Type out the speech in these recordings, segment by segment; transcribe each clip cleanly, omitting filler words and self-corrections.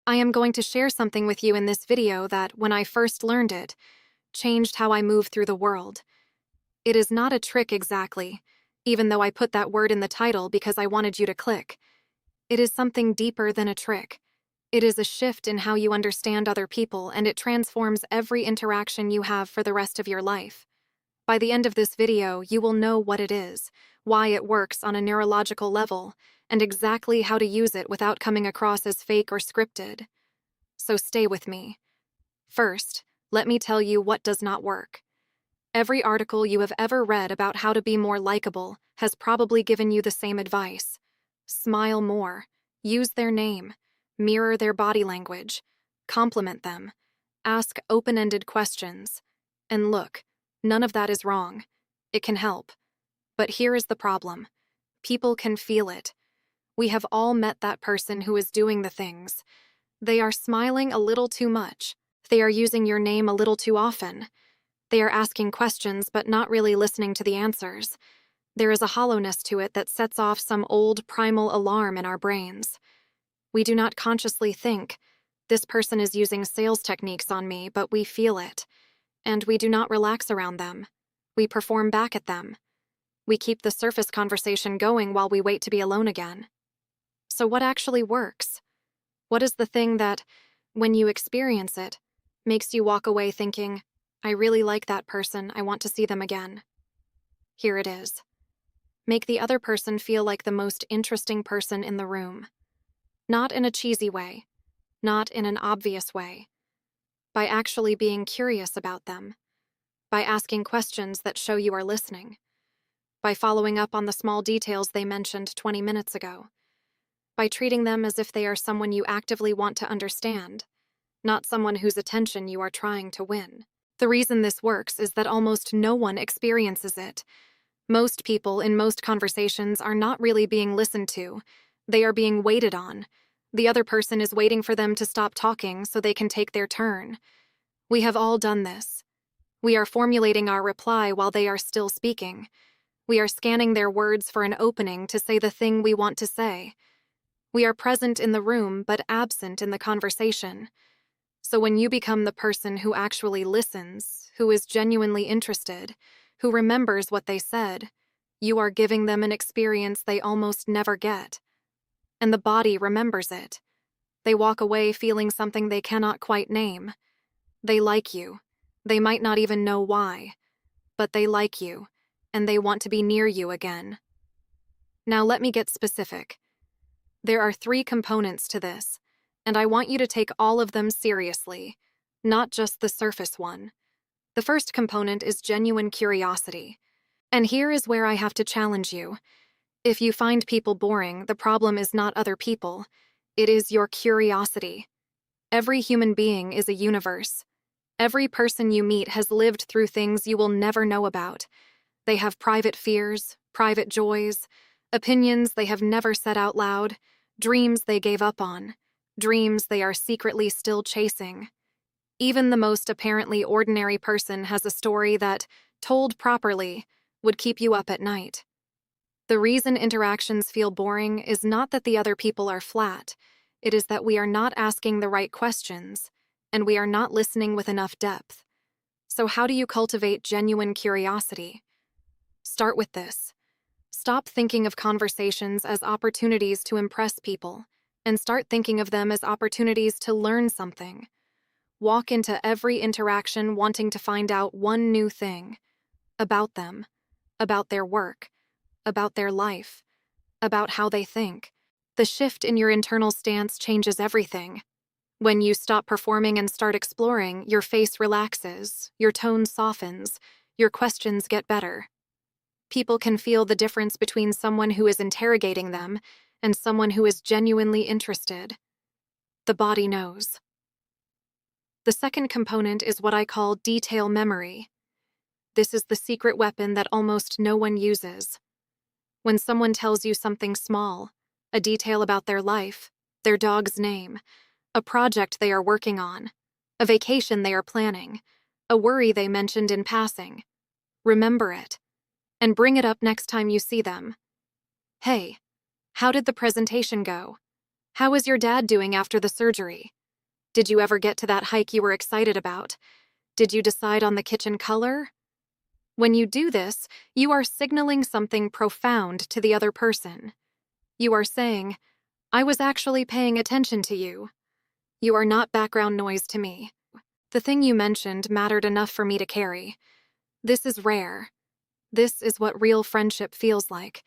I am going to share something with you in this video that, when I first learned it, changed how I move through the world. It is not a trick exactly, even though I put that word in the title because I wanted you to click. It is something deeper than a trick. It is a shift in how you understand other people, and it transforms every interaction you have for the rest of your life. By the end of this video, you will know what it is, why it works on a neurological level, and exactly how to use it without coming across as fake or scripted. So stay with me. First, let me tell you what does not work. Every article you have ever read about how to be more likable has probably given you the same advice. Smile more, use their name, mirror their body language, compliment them, ask open-ended questions. And look, none of that is wrong. It can help. But here is the problem. People can feel it. We have all met that person who is doing the things. They are smiling a little too much. They are using your name a little too often. They are asking questions but not really listening to the answers. There is a hollowness to it that sets off some old primal alarm in our brains. We do not consciously think, this person is using sales techniques on me, but we feel it. And we do not relax around them. We perform back at them. We keep the surface conversation going while we wait to be alone again. So what actually works? What is the thing that, when you experience it, makes you walk away thinking, I really like that person, I want to see them again? Here it is. Make the other person feel like the most interesting person in the room. Not in a cheesy way, not in an obvious way. By actually being curious about them. By asking questions that show you are listening. By following up on the small details they mentioned 20 minutes ago. By treating them as if they are someone you actively want to understand, not someone whose attention you are trying to win. The reason this works is that almost no one experiences it. Most people in most conversations are not really being listened to. They are being waited on. The other person is waiting for them to stop talking so they can take their turn. We have all done this. We are formulating our reply while they are still speaking. We are scanning their words for an opening to say the thing we want to say. We are present in the room but absent in the conversation. So when you become the person who actually listens, who is genuinely interested, who remembers what they said, you are giving them an experience they almost never get. And the body remembers it. They walk away feeling something they cannot quite name. They like you. They might not even know why. But they like you, and they want to be near you again. Now let me get specific. There are 3 components to this, and I want you to take all of them seriously, not just the surface one. The first component is genuine curiosity. And here is where I have to challenge you. If you find people boring, the problem is not other people. It is your curiosity. Every human being is a universe. Every person you meet has lived through things you will never know about. They have private fears, private joys, opinions they have never said out loud, dreams they gave up on, dreams they are secretly still chasing. Even the most apparently ordinary person has a story that, told properly, would keep you up at night. The reason interactions feel boring is not that the other people are flat. It is that we are not asking the right questions, and we are not listening with enough depth. So how do you cultivate genuine curiosity? Start with this. Stop thinking of conversations as opportunities to impress people, and start thinking of them as opportunities to learn something. Walk into every interaction wanting to find out one new thing. About them, about their work, about their life, about how they think. The shift in your internal stance changes everything. When you stop performing and start exploring, your face relaxes, your tone softens, your questions get better. People can feel the difference between someone who is interrogating them and someone who is genuinely interested. The body knows. The second component is what I call detail memory. This is the secret weapon that almost no one uses. When someone tells you something small, a detail about their life, their dog's name, a project they are working on, a vacation they are planning, a worry they mentioned in passing, remember it, and bring it up next time you see them. Hey, how did the presentation go? How is your dad doing after the surgery? Did you ever get to that hike you were excited about? Did you decide on the kitchen color? When you do this, you are signaling something profound to the other person. You are saying, I was actually paying attention to you. You are not background noise to me. The thing you mentioned mattered enough for me to carry. This is rare. This is what real friendship feels like.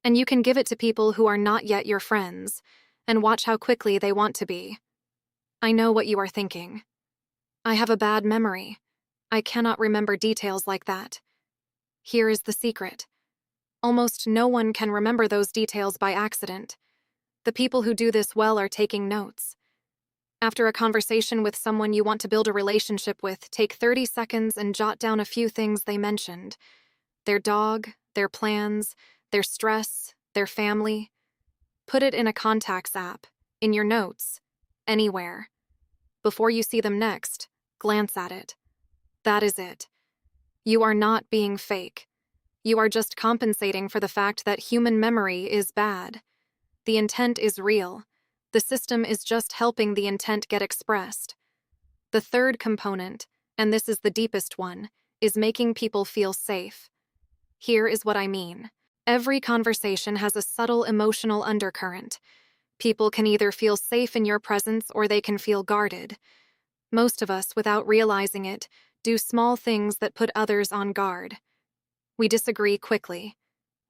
And you can give it to people who are not yet your friends, and watch how quickly they want to be. I know what you are thinking. I have a bad memory. I cannot remember details like that. Here is the secret. Almost no one can remember those details by accident. The people who do this well are taking notes. After a conversation with someone you want to build a relationship with, take 30 seconds and jot down a few things they mentioned. Their dog, their plans, their stress, their family. Put it in a contacts app, in your notes, anywhere. Before you see them next, glance at it. That is it. You are not being fake. You are just compensating for the fact that human memory is bad. The intent is real. The system is just helping the intent get expressed. The third component, and this is the deepest one, is making people feel safe. Here is what I mean. Every conversation has a subtle emotional undercurrent. People can either feel safe in your presence or they can feel guarded. Most of us, without realizing it, do small things that put others on guard. We disagree quickly.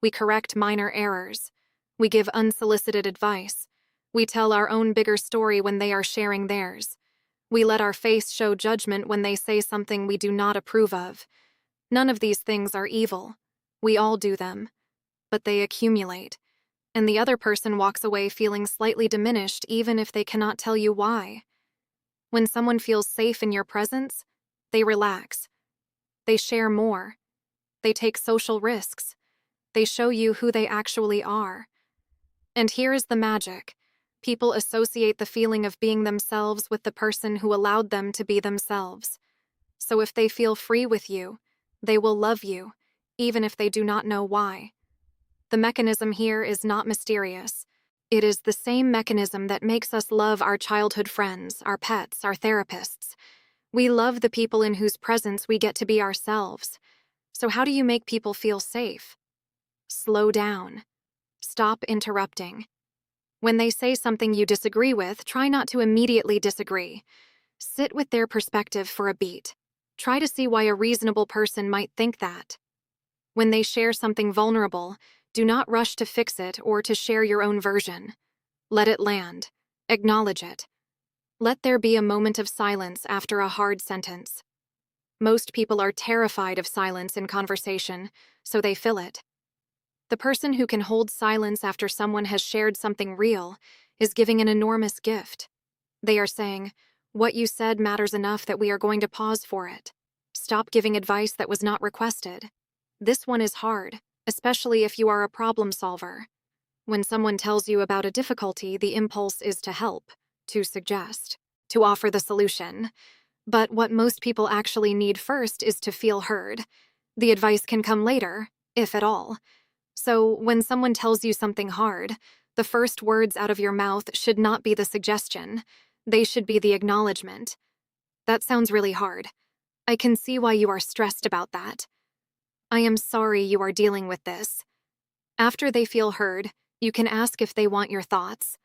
We correct minor errors. We give unsolicited advice. We tell our own bigger story when they are sharing theirs. We let our face show judgment when they say something we do not approve of. None of these things are evil. We all do them. But they accumulate. And the other person walks away feeling slightly diminished even if they cannot tell you why. When someone feels safe in your presence, they relax. They share more. They take social risks. They show you who they actually are. And here is the magic. People associate the feeling of being themselves with the person who allowed them to be themselves. So if they feel free with you, they will love you, even if they do not know why. The mechanism here is not mysterious. It is the same mechanism that makes us love our childhood friends, our pets, our therapists. We love the people in whose presence we get to be ourselves. So how do you make people feel safe? Slow down. Stop interrupting. When they say something you disagree with, try not to immediately disagree. Sit with their perspective for a beat. Try to see why a reasonable person might think that. When they share something vulnerable, do not rush to fix it or to share your own version. Let it land. Acknowledge it. Let there be a moment of silence after a hard sentence. Most people are terrified of silence in conversation, so they fill it. The person who can hold silence after someone has shared something real is giving an enormous gift. They are saying, what you said matters enough that we are going to pause for it. Stop giving advice that was not requested. This one is hard, especially if you are a problem solver. When someone tells you about a difficulty, the impulse is to help, to suggest, to offer the solution. But what most people actually need first is to feel heard. The advice can come later, if at all. So when someone tells you something hard, the first words out of your mouth should not be the suggestion. They should be the acknowledgement. That sounds really hard. I can see why you are stressed about that. I am sorry you are dealing with this. After they feel heard, you can ask if they want your thoughts.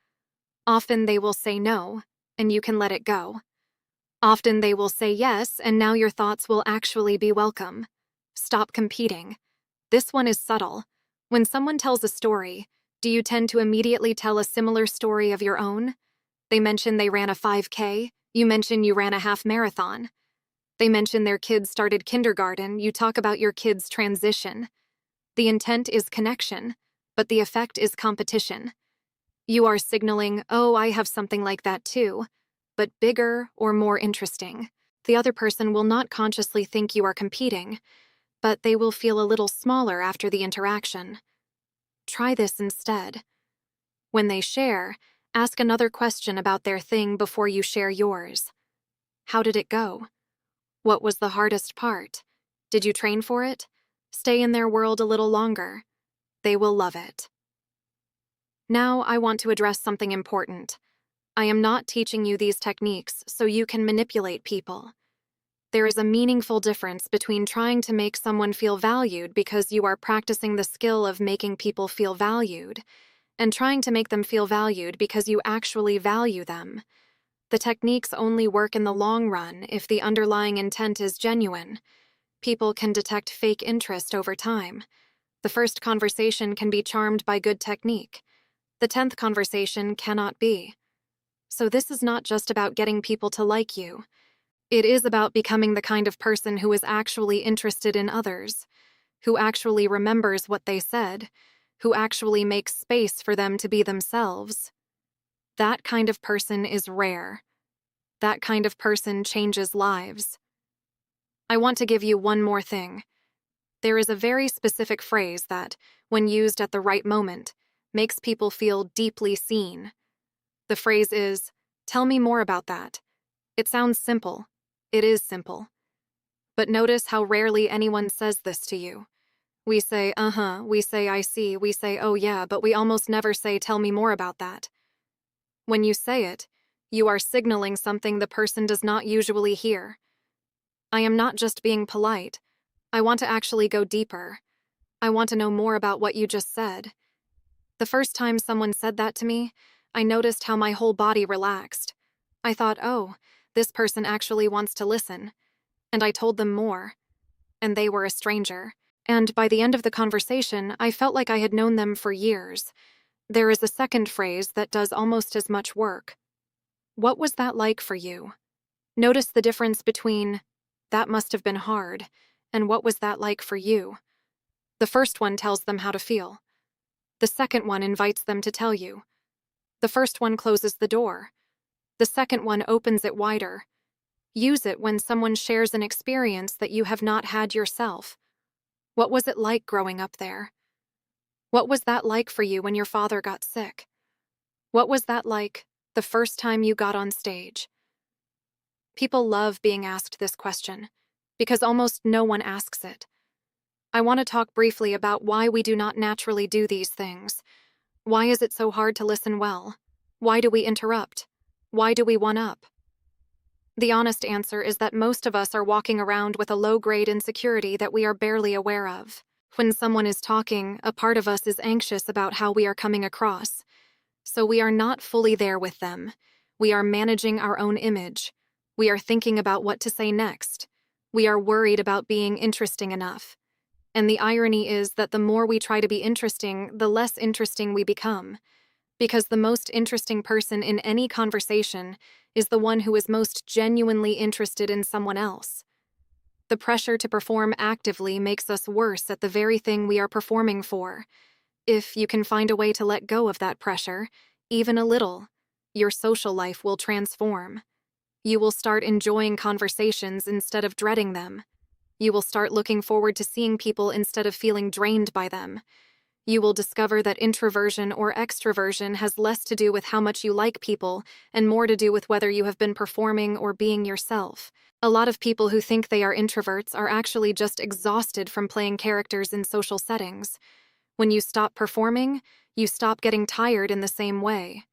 Often they will say no, and you can let it go. Often they will say yes, and now your thoughts will actually be welcome. Stop competing. This one is subtle. When someone tells a story, do you tend to immediately tell a similar story of your own? They mention they ran a 5K, you mention you ran a half marathon. They mention their kids started kindergarten, you talk about your kids' transition. The intent is connection, but the effect is competition. You are signaling, oh, I have something like that too, but bigger or more interesting. The other person will not consciously think you are competing, but they will feel a little smaller after the interaction. Try this instead. When they share, ask another question about their thing before you share yours. How did it go? What was the hardest part? Did you train for it? Stay in their world a little longer. They will love it. Now I want to address something important. I am not teaching you these techniques so you can manipulate people. There is a meaningful difference between trying to make someone feel valued because you are practicing the skill of making people feel valued, and trying to make them feel valued because you actually value them. The techniques only work in the long run if the underlying intent is genuine. People can detect fake interest over time. The first conversation can be charmed by good technique. The 10th conversation cannot be. So this is not just about getting people to like you. It is about becoming the kind of person who is actually interested in others, who actually remembers what they said, who actually makes space for them to be themselves. That kind of person is rare. That kind of person changes lives. I want to give you one more thing. There is a very specific phrase that, when used at the right moment, makes people feel deeply seen. The phrase is, "Tell me more about that." It sounds simple. It is simple. But notice how rarely anyone says this to you. We say, we say, I see, we say, oh yeah, but we almost never say, tell me more about that. When you say it, you are signaling something the person does not usually hear. I am not just being polite. I want to actually go deeper. I want to know more about what you just said. The first time someone said that to me, I noticed how my whole body relaxed. I thought, oh, this person actually wants to listen. And I told them more. And they were a stranger. And by the end of the conversation, I felt like I had known them for years. There is a second phrase that does almost as much work. What was that like for you? Notice the difference between, that must have been hard, and what was that like for you? The first one tells them how to feel. The second one invites them to tell you. The first one closes the door. The second one opens it wider. Use it when someone shares an experience that you have not had yourself. What was it like growing up there? What was that like for you when your father got sick? What was that like the first time you got on stage? People love being asked this question because almost no one asks it. I want to talk briefly about why we do not naturally do these things. Why is it so hard to listen well? Why do we interrupt? Why do we one-up? The honest answer is that most of us are walking around with a low-grade insecurity that we are barely aware of. When someone is talking, a part of us is anxious about how we are coming across. So we are not fully there with them. We are managing our own image. We are thinking about what to say next. We are worried about being interesting enough. And the irony is that the more we try to be interesting, the less interesting we become. Because the most interesting person in any conversation is the one who is most genuinely interested in someone else. The pressure to perform actively makes us worse at the very thing we are performing for. If you can find a way to let go of that pressure, even a little, your social life will transform. You will start enjoying conversations instead of dreading them. You will start looking forward to seeing people instead of feeling drained by them. You will discover that introversion or extroversion has less to do with how much you like people and more to do with whether you have been performing or being yourself. A lot of people who think they are introverts are actually just exhausted from playing characters in social settings. When you stop performing, you stop getting tired in the same way.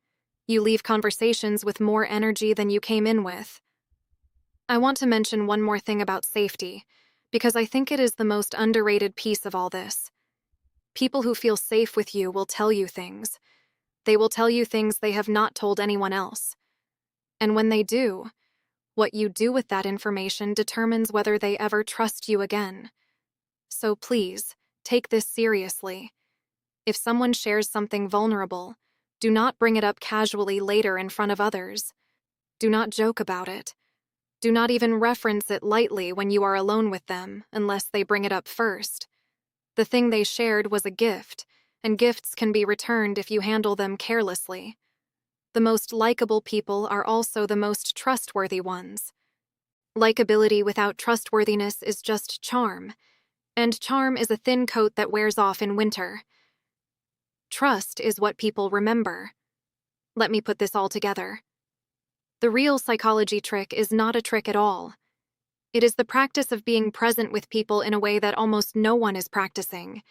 You leave conversations with more energy than you came in with. I want to mention one more thing about safety, because I think it is the most underrated piece of all this. People who feel safe with you will tell you things. They will tell you things they have not told anyone else. And when they do, what you do with that information determines whether they ever trust you again. So please, take this seriously. If someone shares something vulnerable, do not bring it up casually later in front of others. Do not joke about it. Do not even reference it lightly when you are alone with them, unless they bring it up first. The thing they shared was a gift, and gifts can be returned if you handle them carelessly. The most likable people are also the most trustworthy ones. Likability without trustworthiness is just charm, and charm is a thin coat that wears off in winter. Trust is what people remember. Let me put this all together. The real psychology trick is not a trick at all. It is the practice of being present with people in a way that almost no one is practicing.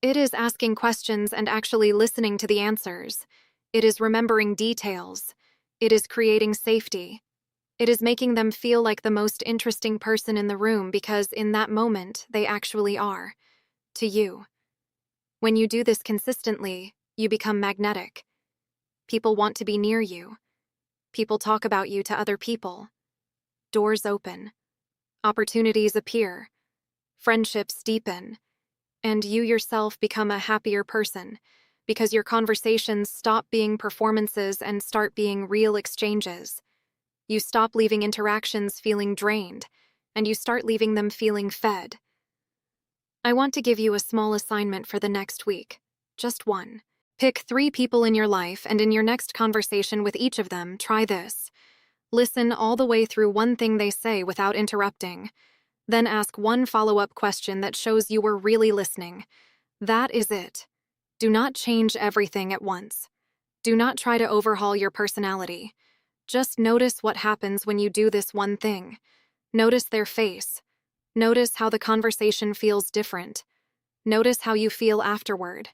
It is asking questions and actually listening to the answers. It is remembering details. It is creating safety. It is making them feel like the most interesting person in the room because in that moment, they actually are, to you. When you do this consistently, you become magnetic. People want to be near you. People talk about you to other people. Doors open. Opportunities appear. Friendships deepen. And you yourself become a happier person because your conversations stop being performances and start being real exchanges. You stop leaving interactions feeling drained, and you start leaving them feeling fed. I want to give you a small assignment for the next week. Just one. Pick 3 people in your life, and in your next conversation with each of them, try this. Listen all the way through one thing they say without interrupting. Then ask one follow-up question that shows you were really listening. That is it. Do not change everything at once. Do not try to overhaul your personality. Just notice what happens when you do this one thing. Notice their face. Notice how the conversation feels different. Notice how you feel afterward.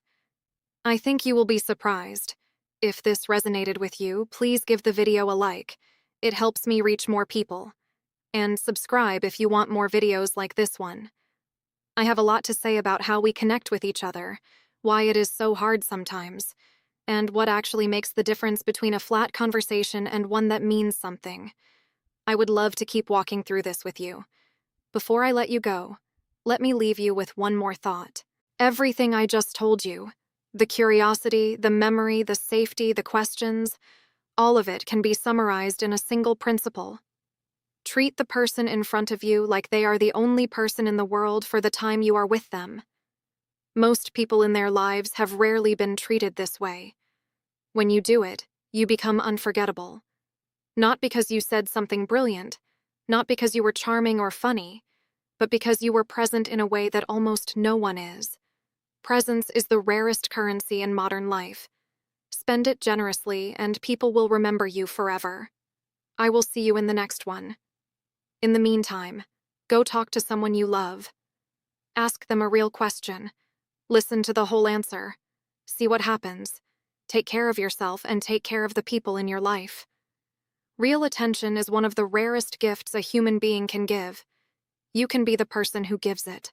I think you will be surprised. If this resonated with you, please give the video a like. It helps me reach more people. And subscribe if you want more videos like this one. I have a lot to say about how we connect with each other, why it is so hard sometimes, and what actually makes the difference between a flat conversation and one that means something. I would love to keep walking through this with you. Before I let you go, let me leave you with one more thought. Everything I just told you, the curiosity, the memory, the safety, the questions, all of it can be summarized in a single principle. Treat the person in front of you like they are the only person in the world for the time you are with them. Most people in their lives have rarely been treated this way. When you do it, you become unforgettable. Not because you said something brilliant, not because you were charming or funny, but because you were present in a way that almost no one is. Presence is the rarest currency in modern life. Spend it generously, and people will remember you forever. I will see you in the next one. In the meantime, go talk to someone you love. Ask them a real question. Listen to the whole answer. See what happens. Take care of yourself and take care of the people in your life. Real attention is one of the rarest gifts a human being can give. You can be the person who gives it.